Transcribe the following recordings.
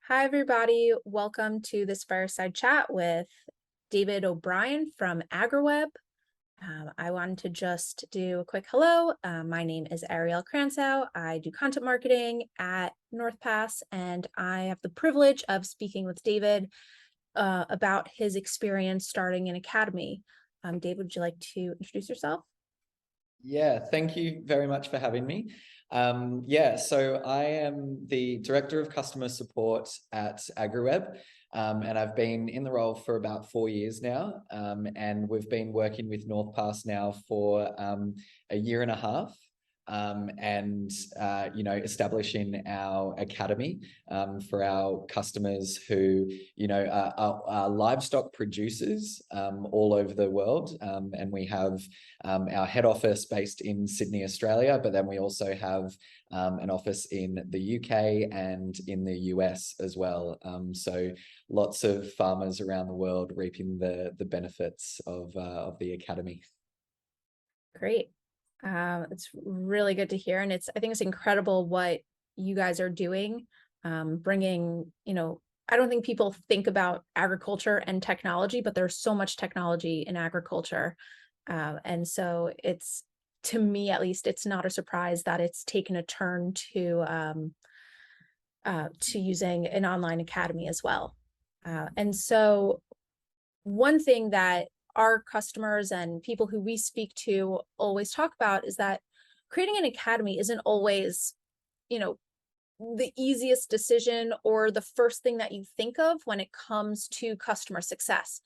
Hi, everybody. Welcome to this Fireside chat with David O'Brien from AgriWeb. I wanted to just do a quick hello. My name is Ariel Kranzow. I do content marketing at Northpass, and I have the privilege of speaking with David about his experience starting an academy. David, would you like to introduce yourself? Yeah, thank you very much for having me. So I am the Director of Customer Support at AgriWeb, and I've been in the role for about 4 years now, and we've been working with Northpass now for a year and a half. Establishing our academy for our customers who, are livestock producers all over the world. And we have our head office based in Sydney, Australia, but then we also have an office in the UK and in the US as well. So lots of farmers around the world reaping the benefits of the academy. Great. It's really good to hear. And I think it's incredible what you guys are doing, bringing, I don't think people think about agriculture and technology, but there's so much technology in agriculture. And so to me, at least, it's not a surprise that it's taken a turn to using an online academy as well. And so one thing that our customers and people who we speak to always talk about is that creating an academy isn't always, the easiest decision or the first thing that you think of when it comes to customer success.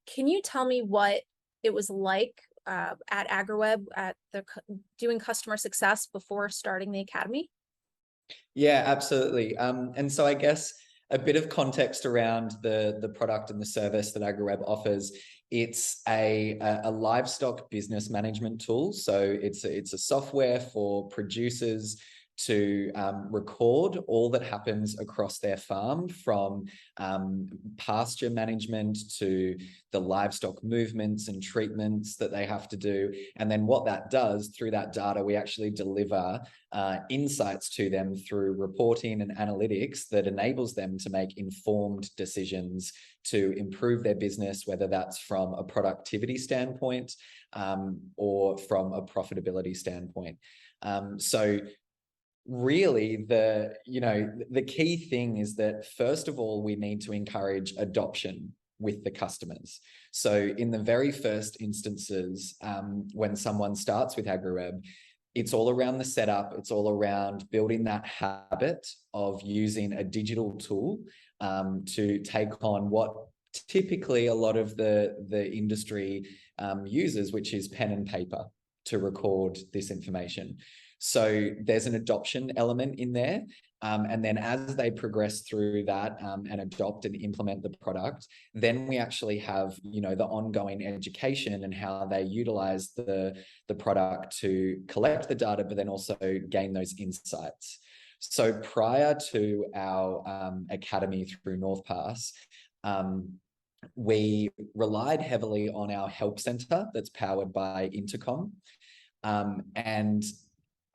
Can you tell me what it was like at AgriWeb doing customer success before starting the academy? Yeah, absolutely. And so I guess a bit of context around the product and the service that AgriWeb offers. It's a livestock business management tool. So it's a software for producers to record all that happens across their farm, from pasture management to the livestock movements and treatments that they have to do. And then what that does, through that data, we actually deliver insights to them through reporting and analytics that enables them to make informed decisions to improve their business, whether that's from a productivity standpoint or from a profitability standpoint. So really the key thing is that, first of all, we need to encourage adoption with the customers. So in the very first instances, when someone starts with AgriWeb, it's all around the setup. It's all around building that habit of using a digital tool to take on what typically a lot of the industry uses, which is pen and paper to record this information. So there's an adoption element in there. And then as they progress through that and adopt and implement the product, then we actually have, the ongoing education and how they utilize the product to collect the data, but then also gain those insights. So prior to our academy through Northpass, we relied heavily on our help center that's powered by Intercom. And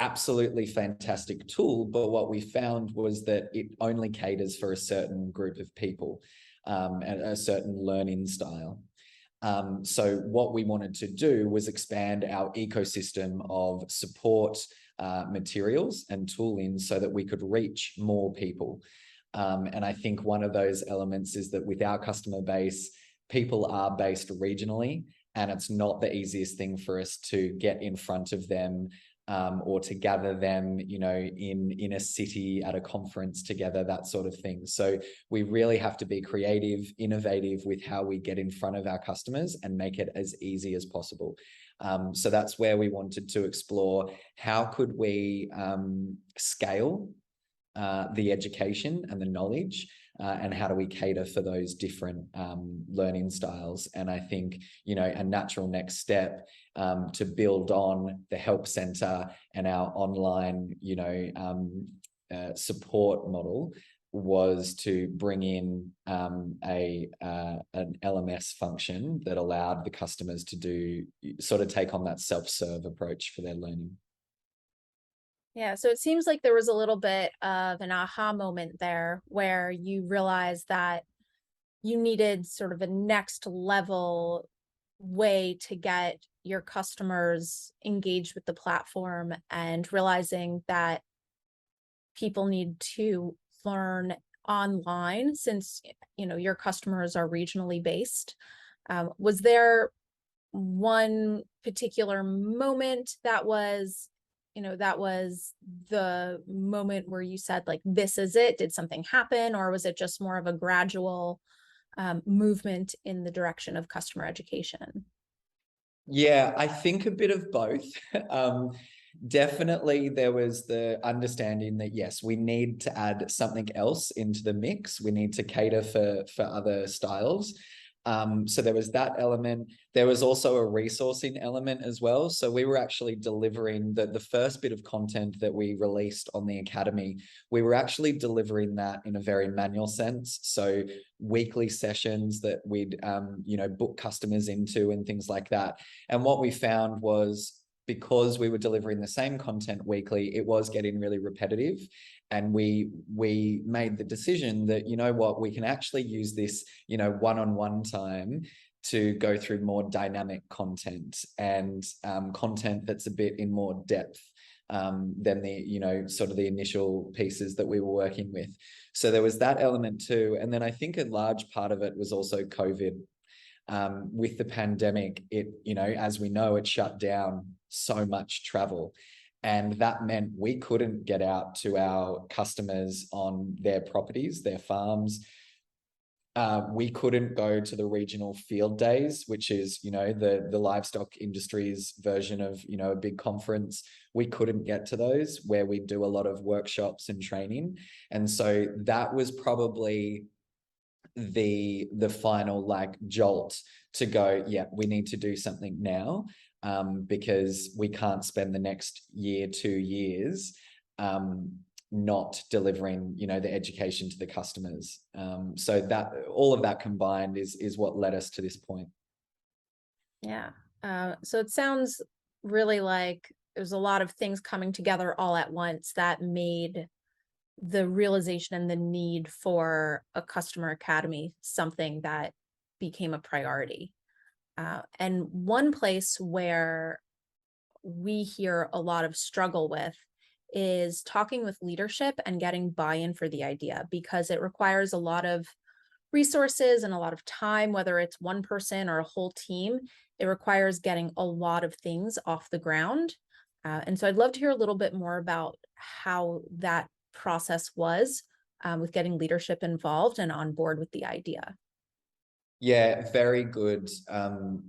absolutely fantastic tool, but what we found was that it only caters for a certain group of people and a certain learning style. So what we wanted to do was expand our ecosystem of support materials and tooling so that we could reach more people. And I think one of those elements is that with our customer base, people are based regionally, and it's not the easiest thing for us to get in front of them or to gather them, in a city at a conference together, that sort of thing. So we really have to be creative, innovative with how we get in front of our customers and make it as easy as possible. So that's where we wanted to explore how could we scale the education and the knowledge, and how do we cater for those different learning styles. And I think, a natural next step to build on the help center and our online, support model was to bring in an LMS function that allowed the customers to take on that self-serve approach for their learning. Yeah, so it seems like there was a little bit of an aha moment there where you realized that you needed sort of a next level way to get your customers engaged with the platform, and realizing that people need to learn online since your customers are regionally based. Was there one particular moment that was the moment where you said, like, this is it? Did something happen, or was it just more of a gradual movement in the direction of customer education? Yeah, I think a bit of both. Um, Definitely there was the understanding that yes, we need to add something else into the mix. We need to cater for other styles. So there was that element. There was also a resourcing element as well. So we were actually delivering the first bit of content that we released on the Academy. We were actually delivering that in a very manual sense. So weekly sessions that we'd book customers into and things like that. And what we found was, because we were delivering the same content weekly, it was getting really repetitive. And we made the decision that, you know what, we can actually use this, one-on-one time to go through more dynamic content and content that's a bit in more depth than the, sort of the initial pieces that we were working with. So there was that element too. And then I think a large part of it was also COVID. With the pandemic, as we know, it shut down so much travel. And that meant we couldn't get out to our customers on their properties, their farms. We couldn't go to the regional field days, which is, the livestock industry's version of, a big conference. We couldn't get to those, where we do a lot of workshops and training. And so that was probably the final like jolt to go, yeah, we need to do something now, because we can't spend the next year, 2 years not delivering the education to the customers. So that all of that combined is what led us to this point. Yeah. So it sounds really like there's a lot of things coming together all at once that made the realization and the need for a customer academy something that became a priority. And one place where we hear a lot of struggle with is talking with leadership and getting buy-in for the idea, because it requires a lot of resources and a lot of time, whether it's one person or a whole team. It requires getting a lot of things off the ground. And so I'd love to hear a little bit more about how that process was, with getting leadership involved and on board with the idea. Yeah, very good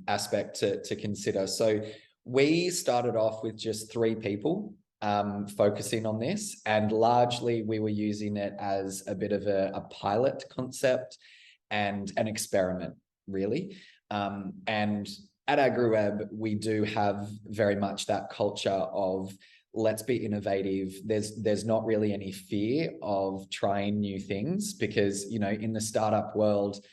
aspect to consider. So we started off with just 3 people focusing on this, and largely we were using it as a bit of a pilot concept and an experiment, really. And at AgriWeb, we do have very much that culture of, let's be innovative. There's not really any fear of trying new things, because in the startup world,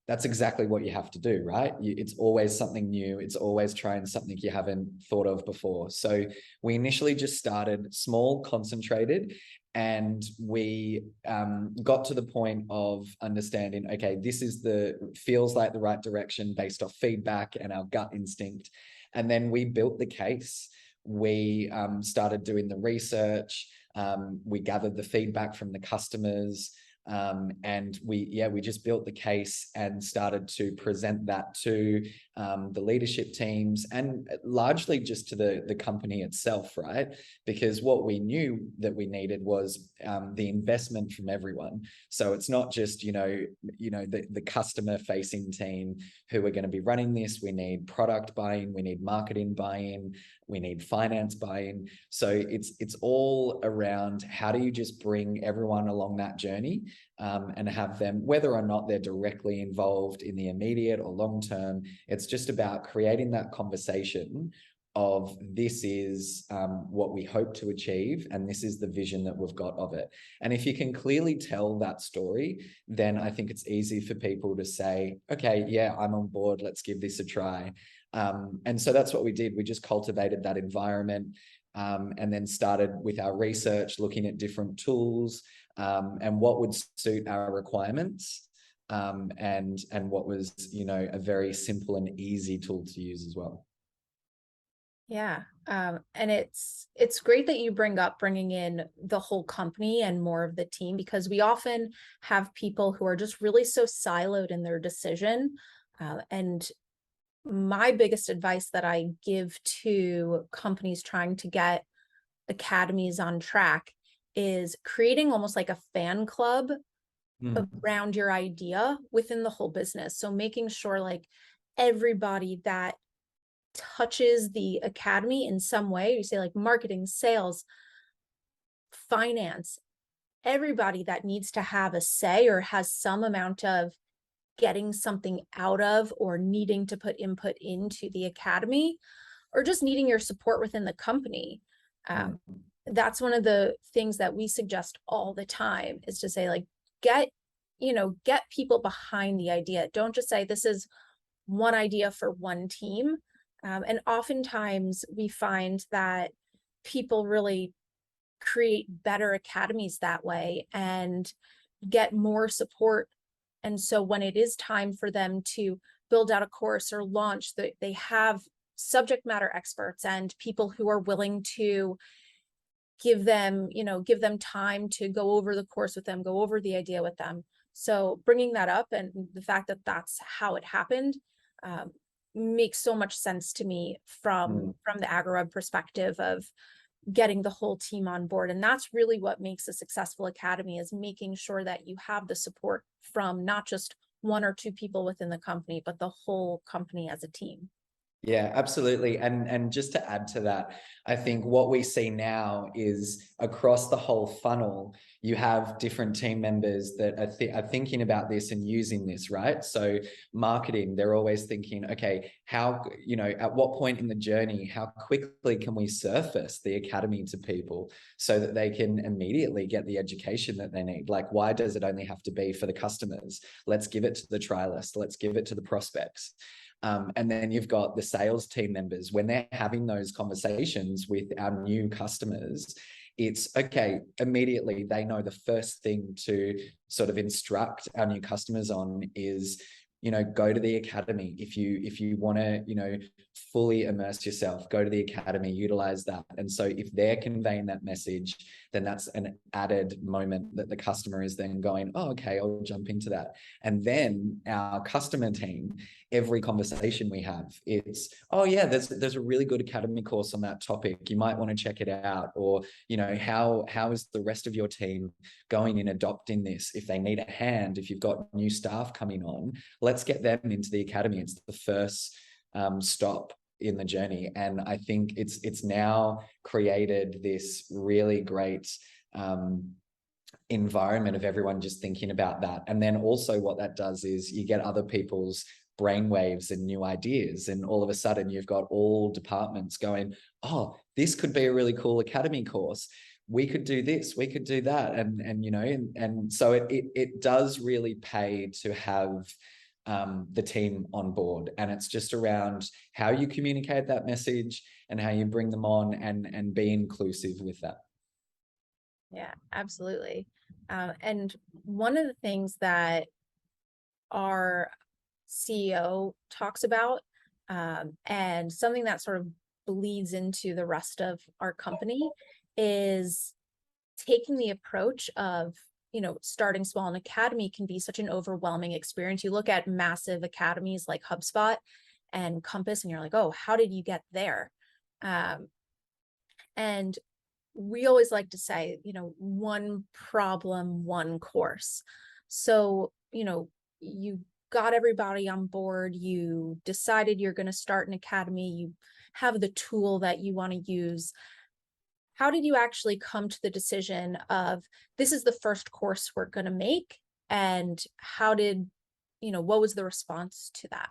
that's exactly what you have to do, right? It's always something new. It's always trying something you haven't thought of before. So we initially just started small, concentrated, and we got to the point of understanding, okay, this feels like the right direction based off feedback and our gut instinct. And then we built the case. We started doing the research. We gathered the feedback from the customers. And we just built the case and started to present that to the leadership teams, and largely just to the company itself, right? Because what we knew that we needed was the investment from everyone. So it's not just the customer facing team who are going to be running this. We need product buy-in, we need marketing buy-in, we need finance buy-in. So it's all around, how do you just bring everyone along that journey, and have them, whether or not they're directly involved in the immediate or long term, it's just about creating that conversation of, this is what we hope to achieve, and this is the vision that we've got of it. And if you can clearly tell that story, then I think it's easy for people to say, okay, yeah, I'm on board, let's give this a try. And so that's what we did. We just cultivated that environment. and then started with our research, looking at different tools and what would suit our requirements, and what was, you know, a very simple and easy tool to use as well. Yeah. And it's great that you bringing in the whole company and more of the team, because we often have people who are just really so siloed in their decision. And my biggest advice that I give to companies trying to get academies on track is creating almost like a fan club around your idea within the whole business. So making sure like everybody that touches the academy in some way, you say like marketing, sales, finance, everybody that needs to have a say or has some amount of getting something out of or needing to put input into the academy or just needing your support within the company. That's one of the things that we suggest all the time, is to say like, get people behind the idea. Don't just say this is one idea for one team. And oftentimes we find that people really create better academies that way and get more support. And so when it is time for them to build out a course or launch, they have subject matter experts and people who are willing to give them time to go over the course with them, go over the idea with them. So bringing that up and the fact that that's how it happened makes so much sense to me from the AgriWeb perspective of getting the whole team on board. And that's really what makes a successful academy, is making sure that you have the support from not just one or two people within the company, but the whole company as a team. Yeah, absolutely. And just to add to that, I think what we see now is across the whole funnel, you have different team members that are thinking about this and using this, right? So marketing, they're always thinking, okay, how, at what point in the journey, how quickly can we surface the academy to people so that they can immediately get the education that they need? Like, why does it only have to be for the customers? Let's give it to the trialists. Let's give it to the prospects. And then you've got the sales team members, when they're having those conversations with our new customers, it's okay, immediately they know the first thing to sort of instruct our new customers on is, go to the academy. If you want to, fully immerse yourself, go to the academy, utilize that. And so if they're conveying that message, then that's an added moment that the customer is then going, oh, okay, I'll jump into that. And then our customer team, every conversation we have, it's, oh yeah, there's a really good academy course on that topic. You might want to check it out. Or, how is the rest of your team going in adopting this? If they need a hand, if you've got new staff coming on, let's get them into the academy. It's the first stop in the journey. And I think it's now created this really great environment of everyone just thinking about that. And then also what that does is you get other people's brainwaves and new ideas, and all of a sudden you've got all departments going, oh, this could be a really cool academy course. We could do this, we could do that. And so it does really pay to have the team on board. And it's just around how you communicate that message and how you bring them on and be inclusive with that. Yeah, absolutely. And one of the things that our CEO talks about, and something that sort of bleeds into the rest of our company, is taking the approach of, starting small. An academy can be such an overwhelming experience. You look at massive academies like HubSpot and Compass, and you're like, oh, how did you get there? And we always like to say, one problem, one course. So, you got everybody on board, you decided you're going to start an academy, you have the tool that you want to use. How did you actually come to the decision of, this is the first course we're going to make? And what was the response to that?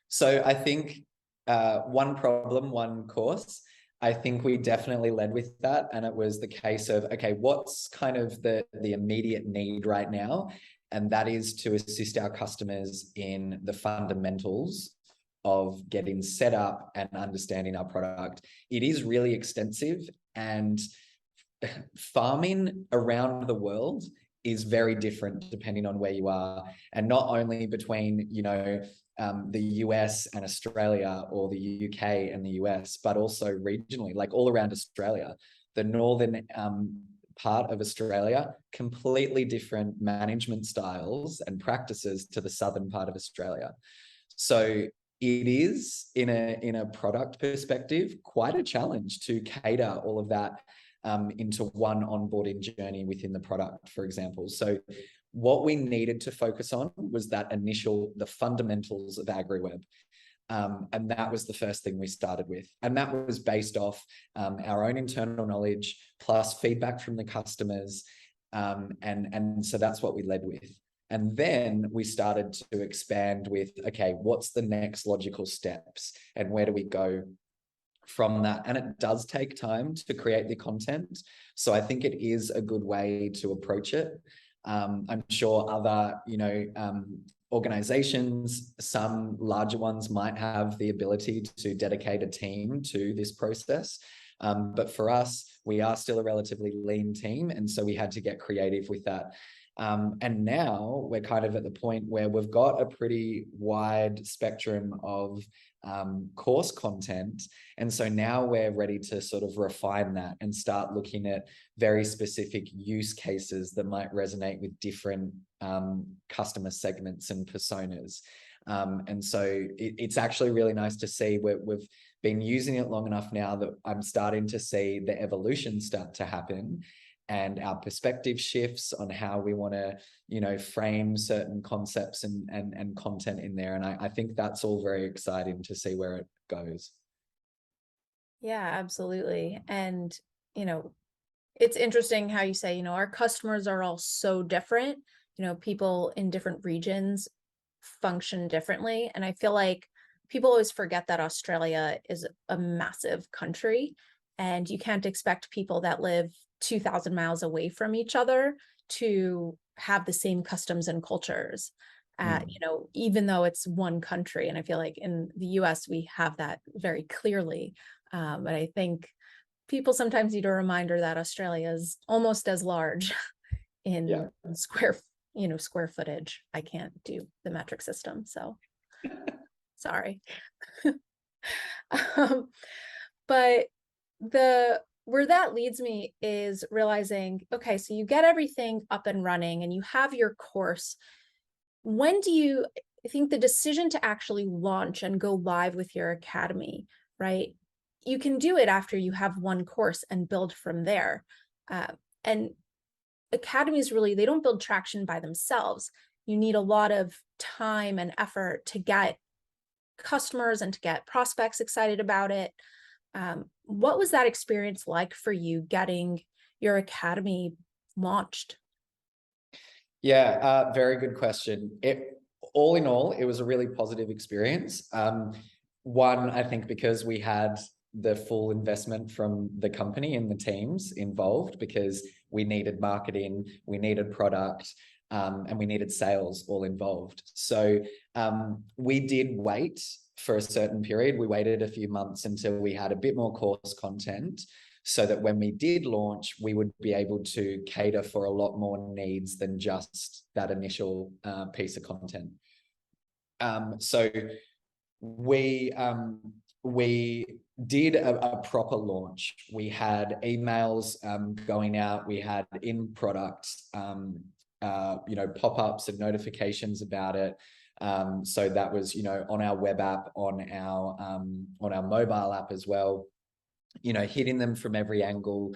So I think one problem, one course. I think we definitely led with that. And it was the case of, okay, what's kind of the immediate need right now? And that is to assist our customers in the fundamentals of getting set up and understanding our product. It is really extensive, and farming around the world is very different depending on where you are, and not only between, you know, the US and Australia, or the UK and the US, but also regionally, like all around Australia. The northern part of Australia, completely different management styles and practices to the southern part of Australia. So it is, in a product perspective, quite a challenge to cater all of that into one onboarding journey within the product, for example. So what we needed to focus on was the fundamentals of AgriWeb. And that was the first thing we started with. And that was based off our own internal knowledge, plus feedback from the customers. And so that's what we led with. And then we started to expand with, okay, what's the next logical steps, and where do we go from that? And it does take time to create the content. So I think it is a good way to approach it. I'm sure other, organizations, some larger ones, might have the ability to dedicate a team to this process. But for us, we are still a relatively lean team. And so we had to get creative with that. And now we're kind of at the point where we've got a pretty wide spectrum of course content. And so now we're ready to sort of refine that and start looking at very specific use cases that might resonate with different customer segments and personas. And so it's actually really nice to see we've been using it long enough now that I'm starting to see the evolution start to happen, and our perspective shifts on how we want to, frame certain concepts and content in there. And I think that's all very exciting to see where it goes. Yeah, absolutely. And, it's interesting how you say, our customers are all so different. People in different regions function differently. And I feel like people always forget that Australia is a massive country, and you can't expect people that live 2,000 miles away from each other to have the same customs and cultures, even though it's one country. And I feel like in the US, we have that very clearly. But I think people sometimes need a reminder that Australia is almost as large in square footage. I can't do the metric system, so sorry. But where that leads me is realizing, okay, so you get everything up and running and you have your course. When do you think the decision to actually launch and go live with your academy, right? You can do it after you have one course and build from there. And academies really, they don't build traction by themselves. You need a lot of time and effort to get customers and to get prospects excited about it. What was that experience like for you getting your academy launched? Yeah, very good question. All in all, it was a really positive experience. One, I think because we had the full investment from the company and the teams involved, because we needed marketing, we needed product, and we needed sales all involved. So we did wait for a certain period. We waited a few months until we had a bit more course content, so that when we did launch, we would be able to cater for a lot more needs than just that initial piece of content. So we did a proper launch. We had emails going out. We had in-product, pop-ups and notifications about it. So that was, on our web app, on our mobile app as well, hitting them from every angle.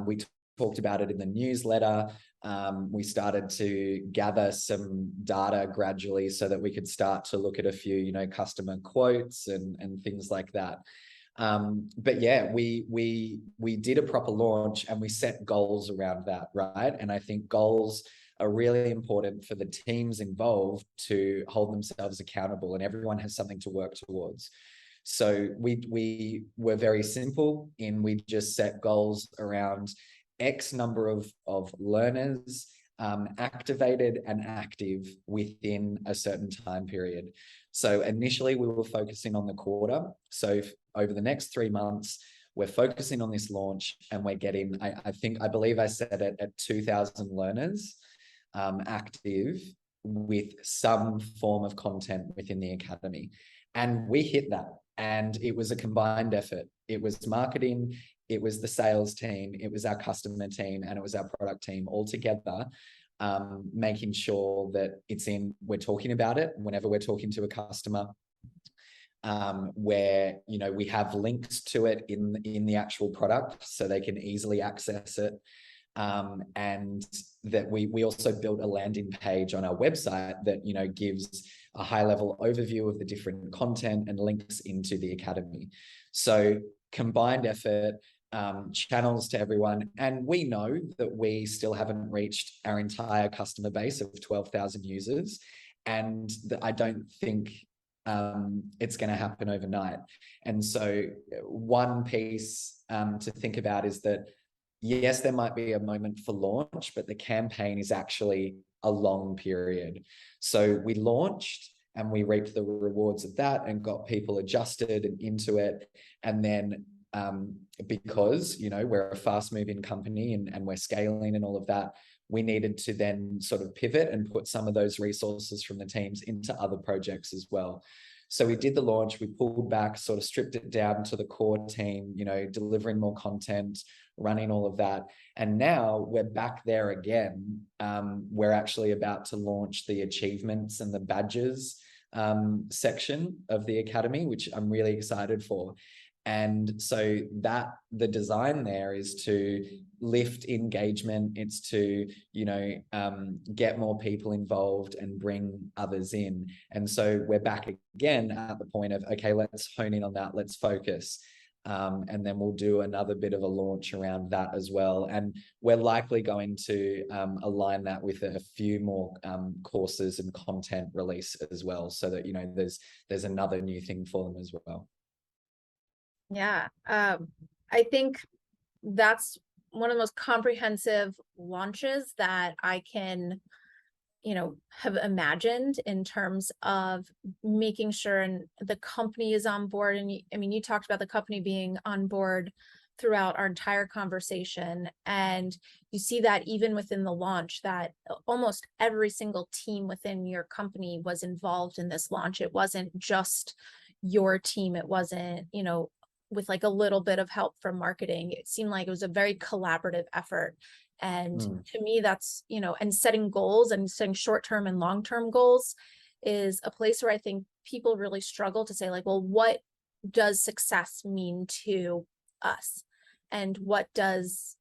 We talked about it in the newsletter. We started to gather some data gradually so that we could start to look at a few, customer quotes and things like that. But yeah, we did a proper launch and we set goals around that, right? And I think goals are really important for the teams involved to hold themselves accountable, and everyone has something to work towards. So we were very simple in, we just set goals around X number of learners activated and active within a certain time period. So initially we were focusing on the quarter. So over the next 3 months, we're focusing on this launch, and we're getting, I believe I said it, at 2,000 learners active with some form of content within the academy. And we hit that. And it was a combined effort. It was marketing, it was the sales team, it was our customer team, and it was our product team all together, making sure that we're talking about it whenever we're talking to a customer, where, you know, we have links to it in the actual product so they can easily access it. And that we also built a landing page on our website that, you know, gives a high level overview of the different content and links into the academy. So combined effort, channels to everyone. And we know that we still haven't reached our entire customer base of 12,000 users. And that I don't think it's going to happen overnight. And so one piece to think about is that, yes, there might be a moment for launch, but the campaign is actually a long period. So we launched and we reaped the rewards of that and got people adjusted and into it. And then because, you know, we're a fast moving company and we're scaling and all of that, we needed to then sort of pivot and put some of those resources from the teams into other projects as well. So we did the launch, we pulled back, sort of stripped it down to the core team, you know, delivering more content, running all of that. And now we're back there again. We're actually about to launch the achievements and the badges section of the academy, which I'm really excited for. And so that the design there is to lift engagement. It's to, you know, get more people involved and bring others in. And so we're back again at the point of, okay, let's hone in on that. Let's focus. And then we'll do another bit of a launch around that as well. And we're likely going to align that with a few more courses and content release as well, so that, you know, there's another new thing for them as well. Yeah, I think that's one of the most comprehensive launches that I can, you know, have imagined in terms of making sure and the company is on board. And I mean, you talked about the company being on board throughout our entire conversation. And you see that even within the launch, that almost every single team within your company was involved in this launch. It wasn't just your team. It wasn't, you know, with like a little bit of help from marketing. It seemed like it was a very collaborative effort. And to me, that's, you know, and setting goals and setting short-term and long-term goals is a place where I think people really struggle to say, like, well, what does success mean to us? And what does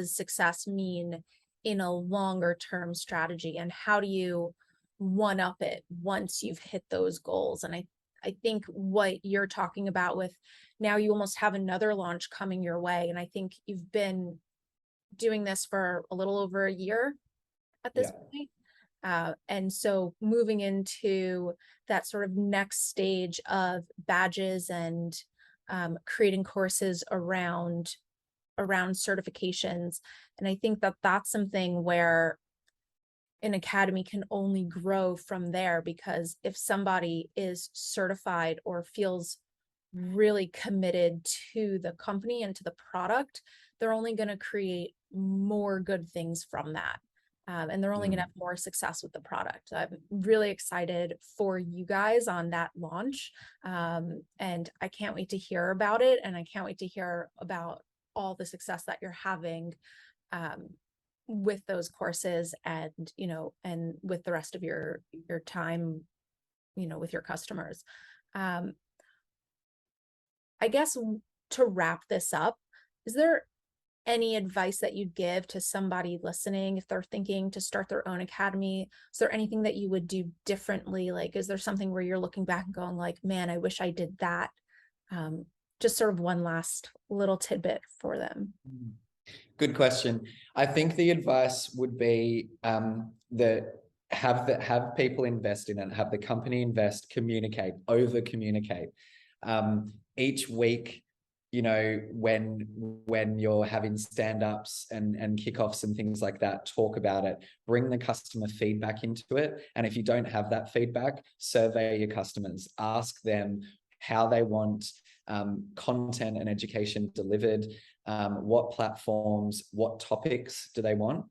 success mean in a longer term strategy? And how do you one up it once you've hit those goals? And I think what you're talking about with now, you almost have another launch coming your way. And I think you've been doing this for a little over a year at this point. And so moving into that sort of next stage of badges and creating courses around certifications. And I think that that's something where an academy can only grow from there, because if somebody is certified or feels really committed to the company and to the product, they're only going to create more good things from that. And they're only going to have more success with the product. I'm really excited for you guys on that launch. And I can't wait to hear about it. And I can't wait to hear about all the success that you're having with those courses, and, you know, and with the rest of your time, you know, with your customers. I guess to wrap this up, is there any advice that you'd give to somebody listening if they're thinking to start their own academy? Is there anything that you would do differently? Like, is there something where you're looking back and going like, man, I wish I did that? Just sort of one last little tidbit for them. Good question. I think the advice would be that have people invest in it, have the company invest, communicate, over communicate. Each week, you know, when you're having stand-ups and kickoffs and things like that, talk about it, bring the customer feedback into it. And if you don't have that feedback, survey your customers, ask them how they want content and education delivered, what platforms, what topics do they want.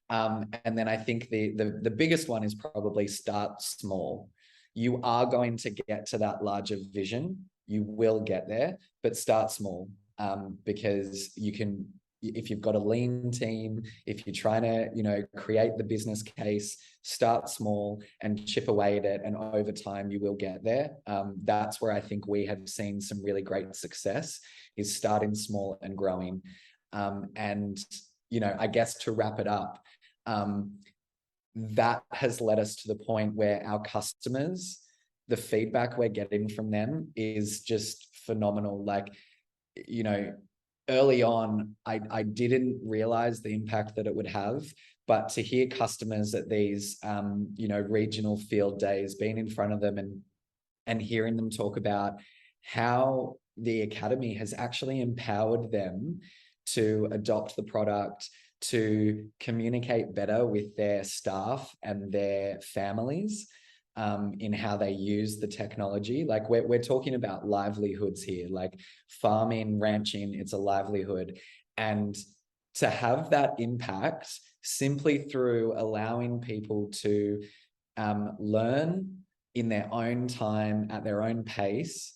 And then I think the biggest one is probably start small. You are going to get to that larger vision. You will get there, but start small, because you can, if you've got a lean team, if you're trying to, you know, create the business case, start small and chip away at it. And over time, you will get there. That's where I think we have seen some really great success, is starting small and growing. And, you know, I guess to wrap it up, that has led us to the point where our customers, the feedback we're getting from them is just phenomenal. Like, you know, early on, I didn't realize the impact that it would have, but to hear customers at these, you know, regional field days, being in front of them and hearing them talk about how the academy has actually empowered them to adopt the product, to communicate better with their staff and their families, in how they use the technology. Like we're talking about livelihoods here, like farming, ranching, it's a livelihood. And to have that impact simply through allowing people to learn in their own time, at their own pace,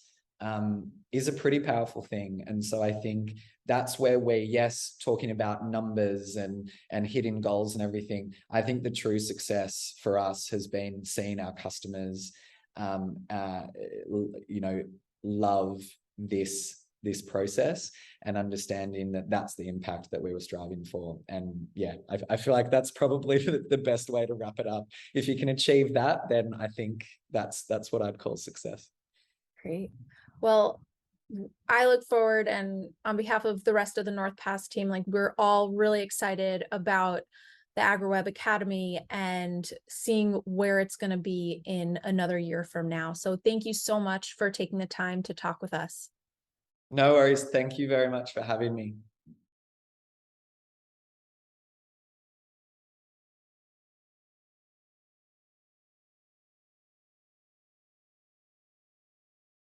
is a pretty powerful thing. And so I think that's where we're, yes, talking about numbers and hitting goals and everything. I think the true success for us has been seeing our customers, you know, love this process and understanding that that's the impact that we were striving for. And yeah, I feel like that's probably the best way to wrap it up. If you can achieve that, then I think that's what I'd call success. Great. Well, I look forward, and on behalf of the rest of the Northpass team, like we're all really excited about the AgriWebb Academy and seeing where it's going to be in another year from now. So thank you so much for taking the time to talk with us. No worries. Thank you very much for having me.